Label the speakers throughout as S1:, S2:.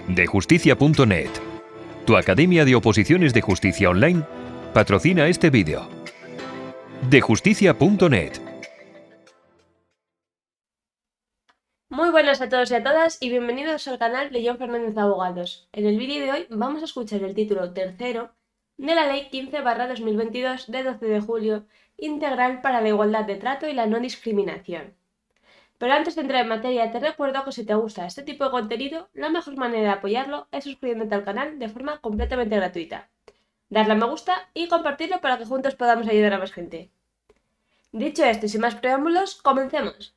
S1: Dejusticia.net, tu academia de oposiciones de justicia online, patrocina este vídeo. Dejusticia.net.
S2: Muy buenas a todos y a todas y bienvenidos al canal de John Fernández Abogados. En el vídeo de hoy vamos a escuchar el título tercero de la Ley 15/2022 de 12 de julio integral para la igualdad de trato y la no discriminación. Pero antes de entrar en materia, te recuerdo que si te gusta este tipo de contenido, la mejor manera de apoyarlo es suscribiéndote al canal de forma completamente gratuita. Darle a me gusta y compartirlo para que juntos podamos ayudar a más gente. Dicho esto y sin más preámbulos, comencemos.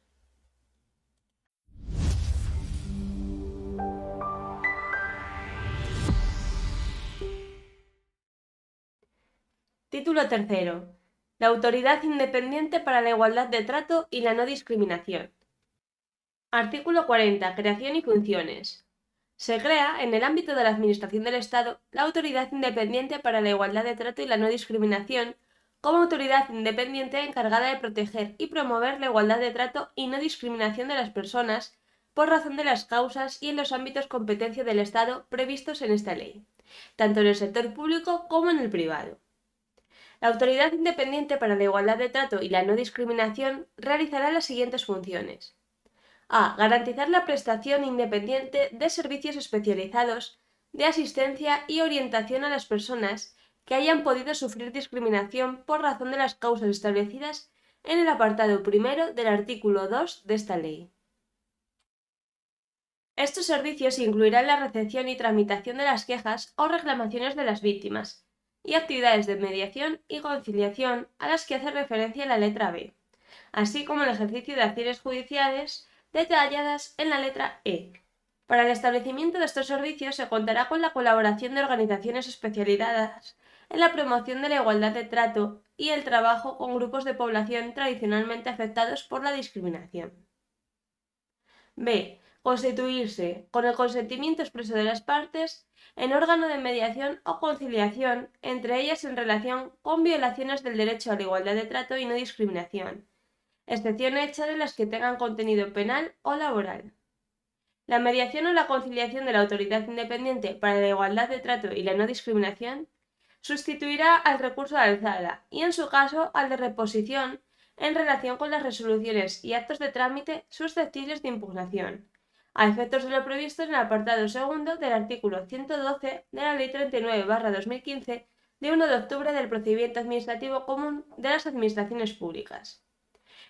S2: Título tercero. La Autoridad Independiente para la Igualdad de Trato y la No Discriminación. Artículo 40. Creación y funciones. Se crea, en el ámbito de la Administración del Estado, la Autoridad Independiente para la Igualdad de Trato y la No Discriminación, como autoridad independiente encargada de proteger y promover la igualdad de trato y no discriminación de las personas por razón de las causas y en los ámbitos competencia del Estado previstos en esta ley, tanto en el sector público como en el privado. La Autoridad Independiente para la Igualdad de Trato y la No Discriminación realizará las siguientes funciones. A. Garantizar la prestación independiente de servicios especializados de asistencia y orientación a las personas que hayan podido sufrir discriminación por razón de las causas establecidas en el apartado primero del artículo 2 de esta ley. Estos servicios incluirán la recepción y tramitación de las quejas o reclamaciones de las víctimas, y actividades de mediación y conciliación a las que hace referencia la letra B, así como el ejercicio de acciones judiciales detalladas en la letra E. Para el establecimiento de estos servicios se contará con la colaboración de organizaciones especializadas en la promoción de la igualdad de trato y el trabajo con grupos de población tradicionalmente afectados por la discriminación. B. Constituirse, con el consentimiento expreso de las partes, en órgano de mediación o conciliación, entre ellas en relación con violaciones del derecho a la igualdad de trato y no discriminación, excepción hecha de las que tengan contenido penal o laboral. La mediación o la conciliación de la Autoridad Independiente para la Igualdad de Trato y la No Discriminación sustituirá al recurso de alzada y, en su caso, al de reposición en relación con las resoluciones y actos de trámite susceptibles de impugnación, a efectos de lo previsto en el apartado segundo del artículo 112 de la Ley 39/2015 de 1 de octubre del Procedimiento Administrativo Común de las Administraciones Públicas.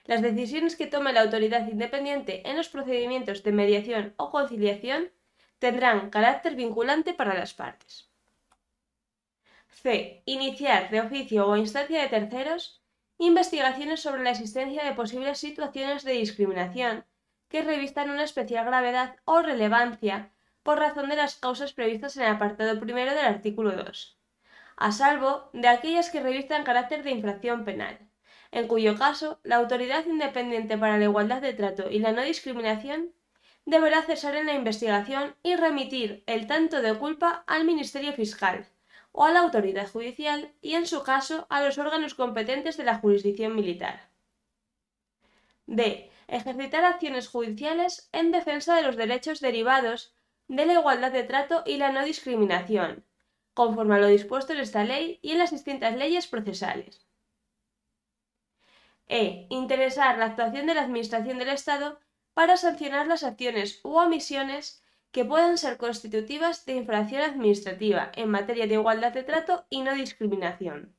S2: Las decisiones que tome la autoridad independiente en los procedimientos de mediación o conciliación tendrán carácter vinculante para las partes. C. Iniciar de oficio o a instancia de terceros investigaciones sobre la existencia de posibles situaciones de discriminación que revistan una especial gravedad o relevancia por razón de las causas previstas en el apartado primero del artículo 2, a salvo de aquellas que revistan carácter de infracción penal, en cuyo caso la Autoridad Independiente para la Igualdad de Trato y la No Discriminación deberá cesar en la investigación y remitir el tanto de culpa al Ministerio Fiscal o a la autoridad judicial y, en su caso, a los órganos competentes de la jurisdicción militar. D. Ejercitar acciones judiciales en defensa de los derechos derivados de la igualdad de trato y la no discriminación, conforme a lo dispuesto en esta ley y en las distintas leyes procesales. E. Interesar la actuación de la Administración del Estado para sancionar las acciones u omisiones que puedan ser constitutivas de infracción administrativa en materia de igualdad de trato y no discriminación.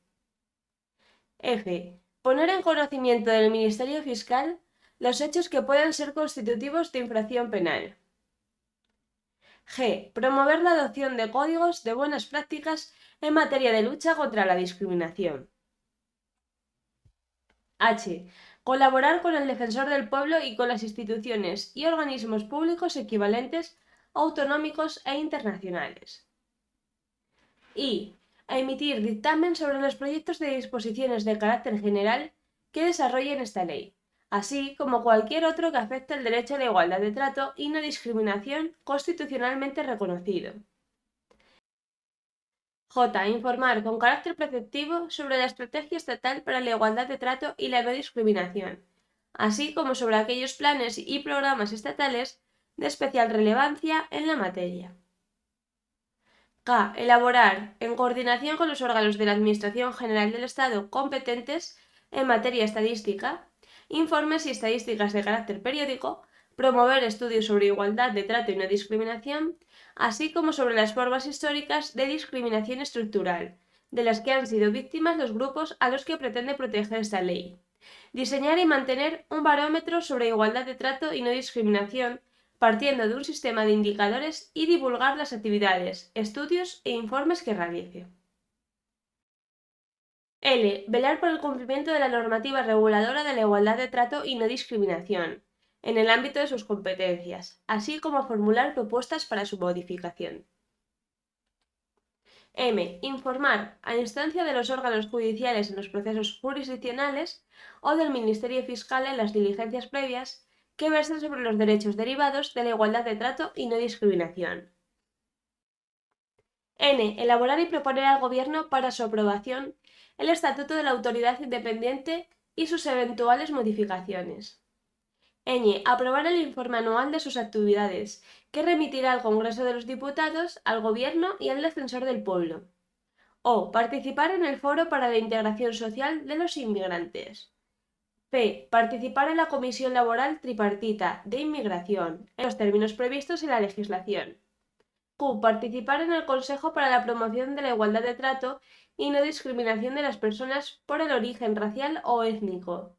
S2: F. Poner en conocimiento del Ministerio Fiscal los hechos que puedan ser constitutivos de infracción penal. G. Promover la adopción de códigos de buenas prácticas en materia de lucha contra la discriminación. H. Colaborar con el Defensor del Pueblo y con las instituciones y organismos públicos equivalentes autonómicos e internacionales. I. Emitir dictamen sobre los proyectos de disposiciones de carácter general que desarrollen esta ley, así como cualquier otro que afecte el derecho a la igualdad de trato y no discriminación constitucionalmente reconocido. J. Informar con carácter preceptivo sobre la estrategia estatal para la igualdad de trato y la no discriminación, así como sobre aquellos planes y programas estatales de especial relevancia en la materia. K. Elaborar, en coordinación con los órganos de la Administración General del Estado competentes en materia estadística, informes y estadísticas de carácter periódico, promover estudios sobre igualdad de trato y no discriminación, así como sobre las formas históricas de discriminación estructural, de las que han sido víctimas los grupos a los que pretende proteger esta ley. Diseñar y mantener un barómetro sobre igualdad de trato y no discriminación, partiendo de un sistema de indicadores y divulgar las actividades, estudios e informes que realice. L. Velar por el cumplimiento de la normativa reguladora de la igualdad de trato y no discriminación, en el ámbito de sus competencias, así como formular propuestas para su modificación. M. Informar, a instancia de los órganos judiciales en los procesos jurisdiccionales o del Ministerio Fiscal en las diligencias previas, que versen sobre los derechos derivados de la igualdad de trato y no discriminación. N. Elaborar y proponer al Gobierno para su aprobación el Estatuto de la Autoridad Independiente y sus eventuales modificaciones. Ñ. Aprobar el informe anual de sus actividades, que remitirá al Congreso de los Diputados, al Gobierno y al Defensor del Pueblo. O. Participar en el Foro para la Integración Social de los Inmigrantes. P. Participar en la Comisión Laboral Tripartita de Inmigración, en los términos previstos en la legislación. Q. Participar en el Consejo para la Promoción de la Igualdad de Trato y no discriminación de las personas por el origen racial o étnico.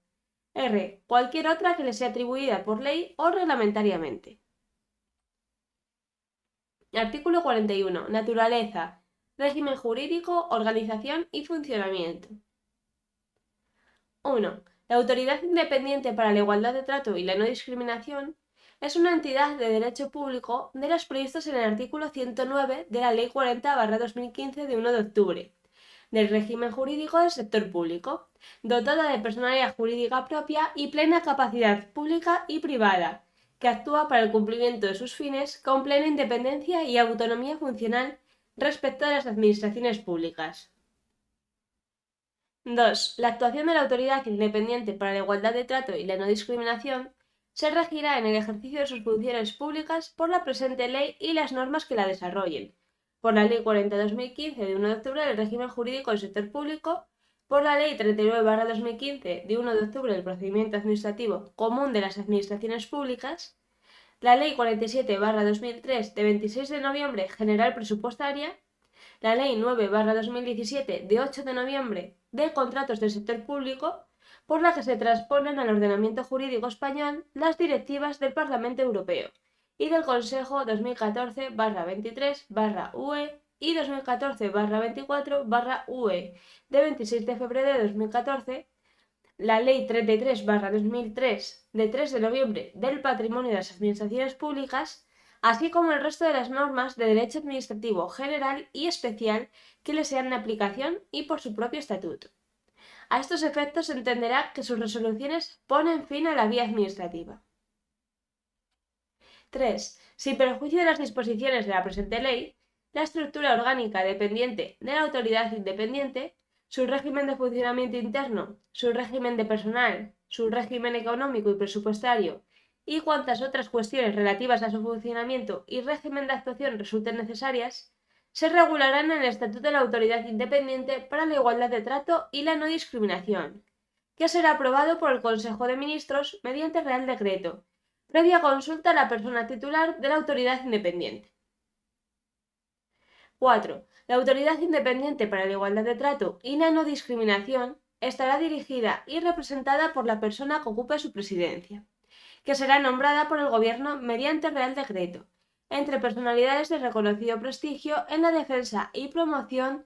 S2: R. Cualquier otra que le sea atribuida por ley o reglamentariamente. Artículo 41. Naturaleza, régimen jurídico, organización y funcionamiento. 1. La Autoridad Independiente para la Igualdad de Trato y la No Discriminación es una entidad de derecho público de las previstas en el artículo 109 de la Ley 40/2015 de 1 de octubre del régimen jurídico del sector público, dotada de personalidad jurídica propia y plena capacidad pública y privada, que actúa para el cumplimiento de sus fines con plena independencia y autonomía funcional respecto a las administraciones públicas. 2. La actuación de la Autoridad Independiente para la Igualdad de Trato y la No Discriminación se regirá en el ejercicio de sus funciones públicas por la presente ley y las normas que la desarrollen, por la Ley 40/2015 de 1 de octubre del régimen jurídico del sector público, por la Ley 39/2015 de 1 de octubre del procedimiento administrativo común de las administraciones públicas, la Ley 47/2003 de 26 de noviembre general presupuestaria, la Ley 9/2017 de 8 de noviembre de contratos del sector público, por la que se transponen al ordenamiento jurídico español las directivas del Parlamento Europeo y del Consejo 2014/23/UE y 2014/24/UE de 26 de febrero de 2014, la Ley 33/2003 de 3 de noviembre del Patrimonio de las Administraciones Públicas, así como el resto de las normas de derecho administrativo general y especial que le sean de aplicación y por su propio estatuto. A estos efectos se entenderá que sus resoluciones ponen fin a la vía administrativa. 3. Sin perjuicio de las disposiciones de la presente ley, la estructura orgánica dependiente de la autoridad independiente, su régimen de funcionamiento interno, su régimen de personal, su régimen económico y presupuestario y cuantas otras cuestiones relativas a su funcionamiento y régimen de actuación resulten necesarias, se regularán en el Estatuto de la Autoridad Independiente para la Igualdad de Trato y la No Discriminación, que será aprobado por el Consejo de Ministros mediante Real Decreto, previa consulta a la persona titular de la autoridad independiente. 4. La Autoridad Independiente para la Igualdad de Trato y la No Discriminación estará dirigida y representada por la persona que ocupe su presidencia, que será nombrada por el Gobierno mediante Real Decreto, entre personalidades de reconocido prestigio en la defensa y promoción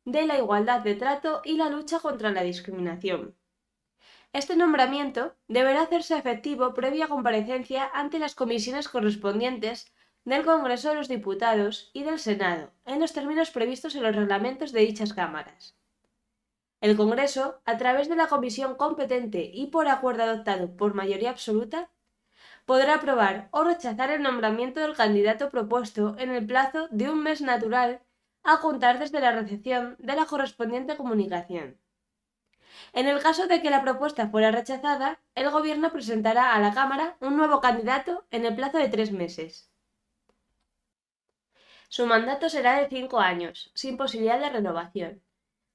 S2: de la igualdad de trato y la lucha contra la discriminación. Este nombramiento deberá hacerse efectivo previa comparecencia ante las comisiones correspondientes del Congreso de los Diputados y del Senado, en los términos previstos en los reglamentos de dichas cámaras. El Congreso, a través de la comisión competente y por acuerdo adoptado por mayoría absoluta, podrá aprobar o rechazar el nombramiento del candidato propuesto en el plazo de un mes natural a contar desde la recepción de la correspondiente comunicación. En el caso de que la propuesta fuera rechazada, el Gobierno presentará a la Cámara un nuevo candidato en el plazo de 3 meses. Su mandato será de 5 años, sin posibilidad de renovación.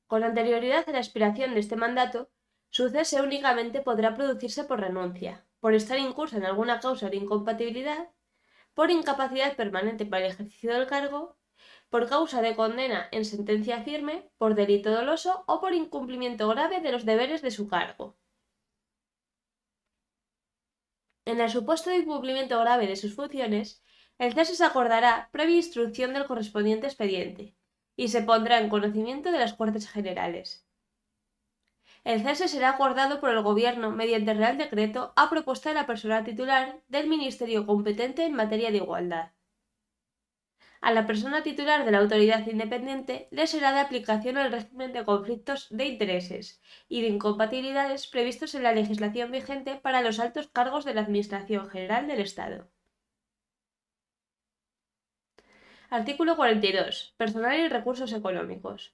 S2: Con anterioridad a la expiración de este mandato, su cese únicamente podrá producirse por renuncia, por estar incurso en alguna causa de incompatibilidad, por incapacidad permanente para el ejercicio del cargo, por causa de condena en sentencia firme, por delito doloso o por incumplimiento grave de los deberes de su cargo. En el supuesto de incumplimiento grave de sus funciones, el cese se acordará previa instrucción del correspondiente expediente y se pondrá en conocimiento de las Cortes Generales. El cese será acordado por el Gobierno mediante Real Decreto a propuesta de la persona titular del Ministerio competente en materia de igualdad. A la persona titular de la autoridad independiente le será de aplicación el régimen de conflictos de intereses y de incompatibilidades previstos en la legislación vigente para los altos cargos de la Administración General del Estado. Artículo 42. Personal y recursos económicos.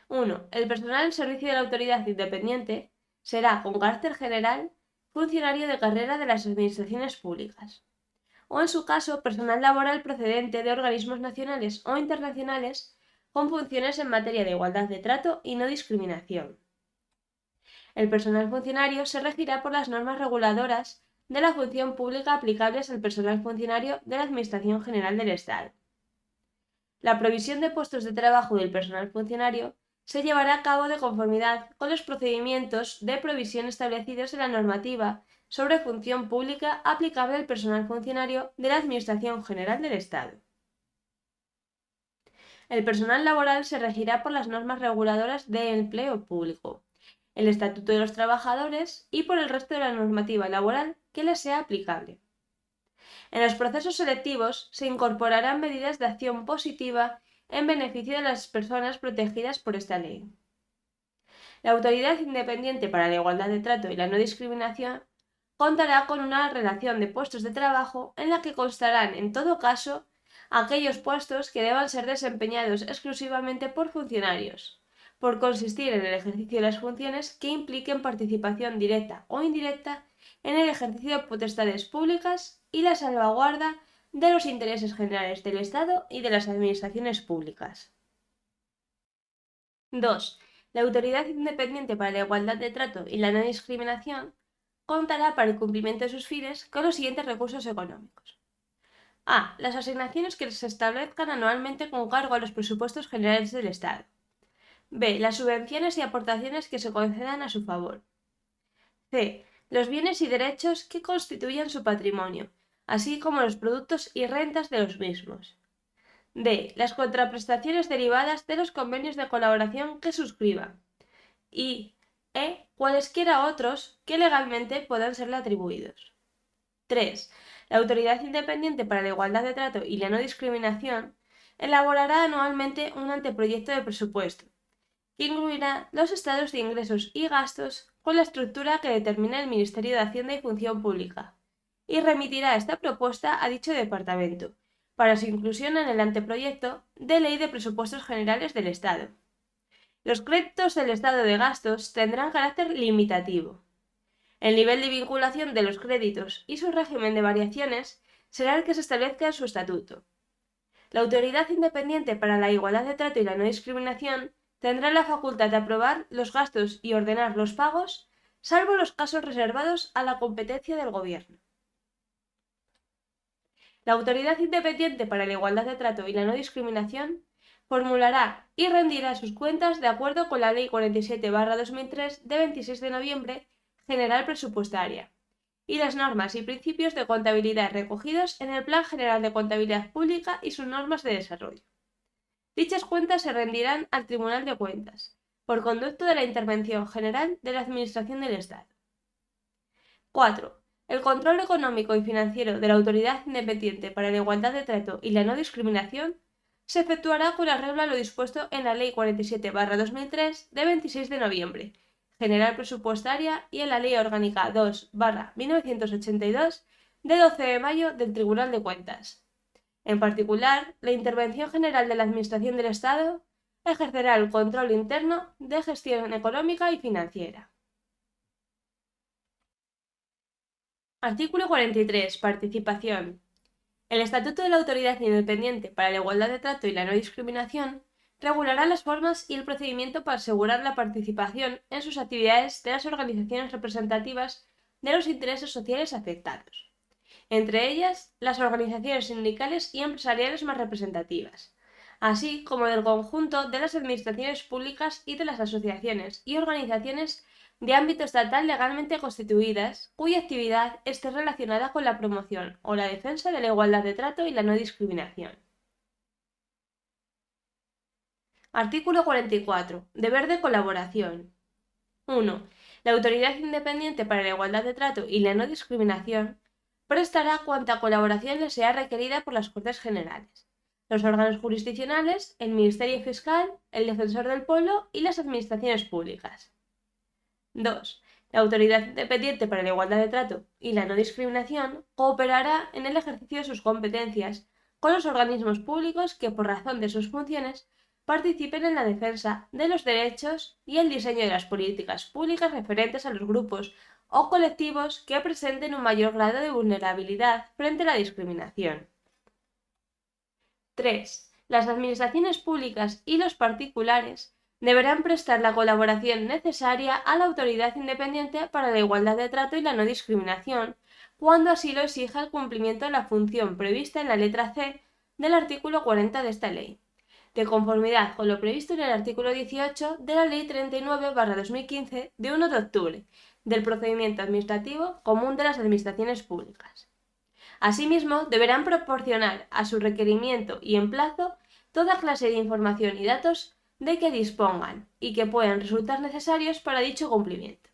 S2: 1. El personal al servicio de la autoridad independiente será, con carácter general, funcionario de carrera de las administraciones públicas, o en su caso, personal laboral procedente de organismos nacionales o internacionales con funciones en materia de igualdad de trato y no discriminación. El personal funcionario se regirá por las normas reguladoras de la función pública aplicables al personal funcionario de la Administración General del Estado. La provisión de puestos de trabajo del personal funcionario se llevará a cabo de conformidad con los procedimientos de provisión establecidos en la normativa sobre función pública aplicable al personal funcionario de la Administración General del Estado. El personal laboral se regirá por las normas reguladoras de empleo público, el Estatuto de los Trabajadores y por el resto de la normativa laboral que les sea aplicable. En los procesos selectivos se incorporarán medidas de acción positiva en beneficio de las personas protegidas por esta ley. La Autoridad Independiente para la Igualdad de Trato y la No Discriminación contará con una relación de puestos de trabajo en la que constarán, en todo caso, aquellos puestos que deban ser desempeñados exclusivamente por funcionarios, por consistir en el ejercicio de las funciones que impliquen participación directa o indirecta en el ejercicio de potestades públicas y la salvaguarda de los intereses generales del Estado y de las administraciones públicas. 2. La Autoridad Independiente para la Igualdad de Trato y la No Discriminación contará para el cumplimiento de sus fines con los siguientes recursos económicos. A. Las asignaciones que se establezcan anualmente con cargo a los presupuestos generales del Estado. B. Las subvenciones y aportaciones que se concedan a su favor. C. Los bienes y derechos que constituyan su patrimonio, así como los productos y rentas de los mismos. D. Las contraprestaciones derivadas de los convenios de colaboración que suscriba. Y E. Cualesquiera otros que legalmente puedan serle atribuidos. 3. La Autoridad Independiente para la Igualdad de Trato y la No Discriminación elaborará anualmente un anteproyecto de presupuesto, que incluirá los estados de ingresos y gastos con la estructura que determina el Ministerio de Hacienda y Función Pública, y remitirá esta propuesta a dicho departamento, para su inclusión en el anteproyecto de Ley de Presupuestos Generales del Estado. Los créditos del estado de gastos tendrán carácter limitativo. El nivel de vinculación de los créditos y su régimen de variaciones será el que se establezca en su estatuto. La Autoridad Independiente para la Igualdad de Trato y la No Discriminación tendrá la facultad de aprobar los gastos y ordenar los pagos, salvo los casos reservados a la competencia del Gobierno. La Autoridad Independiente para la Igualdad de Trato y la No Discriminación formulará y rendirá sus cuentas de acuerdo con la Ley 47/2003 de 26 de noviembre General Presupuestaria y las normas y principios de contabilidad recogidos en el Plan General de Contabilidad Pública y sus normas de desarrollo. Dichas cuentas se rendirán al Tribunal de Cuentas, por conducto de la Intervención General de la Administración del Estado. 4. El control económico y financiero de la Autoridad Independiente para la Igualdad de Trato y la No Discriminación se efectuará con arreglo a lo dispuesto en la Ley 47/2003 de 26 de noviembre, General Presupuestaria, y en la Ley Orgánica 2/1982 de 12 de mayo del Tribunal de Cuentas. En particular, la Intervención General de la Administración del Estado ejercerá el control interno de gestión económica y financiera. Artículo 43. Participación. El Estatuto de la Autoridad Independiente para la Igualdad de Trato y la No Discriminación regulará las formas y el procedimiento para asegurar la participación en sus actividades de las organizaciones representativas de los intereses sociales afectados, entre ellas las organizaciones sindicales y empresariales más representativas, así como del conjunto de las administraciones públicas y de las asociaciones y organizaciones de ámbito estatal legalmente constituidas, cuya actividad esté relacionada con la promoción o la defensa de la igualdad de trato y la no discriminación. Artículo 44. Deber de colaboración. 1. La Autoridad Independiente para la Igualdad de Trato y la No Discriminación prestará cuanta colaboración le sea requerida por las Cortes Generales, los órganos jurisdiccionales, el Ministerio Fiscal, el Defensor del Pueblo y las administraciones públicas. 2. La Autoridad Independiente para la Igualdad de Trato y la No Discriminación cooperará en el ejercicio de sus competencias con los organismos públicos que, por razón de sus funciones, participen en la defensa de los derechos y el diseño de las políticas públicas referentes a los grupos o colectivos que presenten un mayor grado de vulnerabilidad frente a la discriminación. 3. Las administraciones públicas y los particulares deberán prestar la colaboración necesaria a la Autoridad Independiente para la Igualdad de Trato y la No Discriminación, cuando así lo exija el cumplimiento de la función prevista en la letra C del artículo 40 de esta ley, de conformidad con lo previsto en el artículo 18 de la Ley 39/2015 de 1 de octubre del Procedimiento Administrativo Común de las Administraciones Públicas. Asimismo, deberán proporcionar a su requerimiento y en plazo toda clase de información y datos de que dispongan y que puedan resultar necesarios para dicho cumplimiento.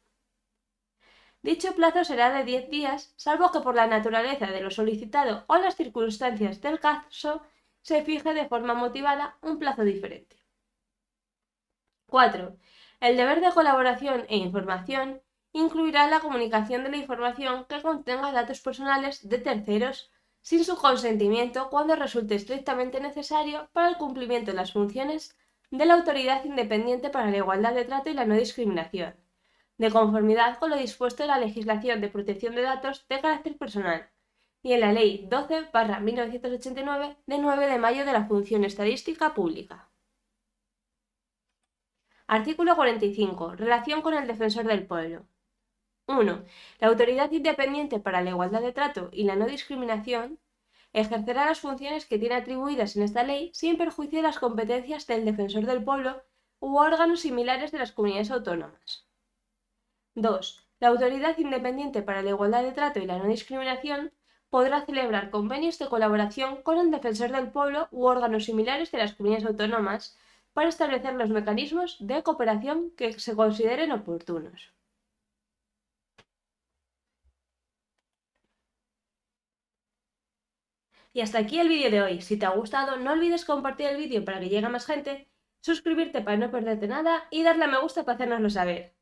S2: Dicho plazo será de 10 días, salvo que por la naturaleza de lo solicitado o las circunstancias del caso se fije de forma motivada un plazo diferente. 4. El deber de colaboración e información incluirá la comunicación de la información que contenga datos personales de terceros sin su consentimiento cuando resulte estrictamente necesario para el cumplimiento de las funciones de la Autoridad Independiente para la Igualdad de Trato y la No Discriminación, de conformidad con lo dispuesto en la legislación de protección de datos de carácter personal y en la Ley 12/1989 de 9 de mayo de la Función Estadística Pública. Artículo 45. Relación con el Defensor del Pueblo. 1. La Autoridad Independiente para la Igualdad de Trato y la No Discriminación ejercerá las funciones que tiene atribuidas en esta ley sin perjuicio de las competencias del Defensor del Pueblo u órganos similares de las comunidades autónomas. 2. La Autoridad Independiente para la Igualdad de Trato y la No Discriminación podrá celebrar convenios de colaboración con el Defensor del Pueblo u órganos similares de las comunidades autónomas para establecer los mecanismos de cooperación que se consideren oportunos. Y hasta aquí el vídeo de hoy. Si te ha gustado, no olvides compartir el vídeo para que llegue a más gente, suscribirte para no perderte nada y darle a me gusta para hacérnoslo saber.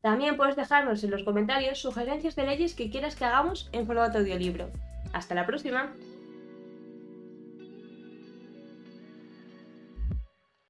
S2: También puedes dejarnos en los comentarios sugerencias de leyes que quieras que hagamos en formato audiolibro. ¡Hasta la próxima!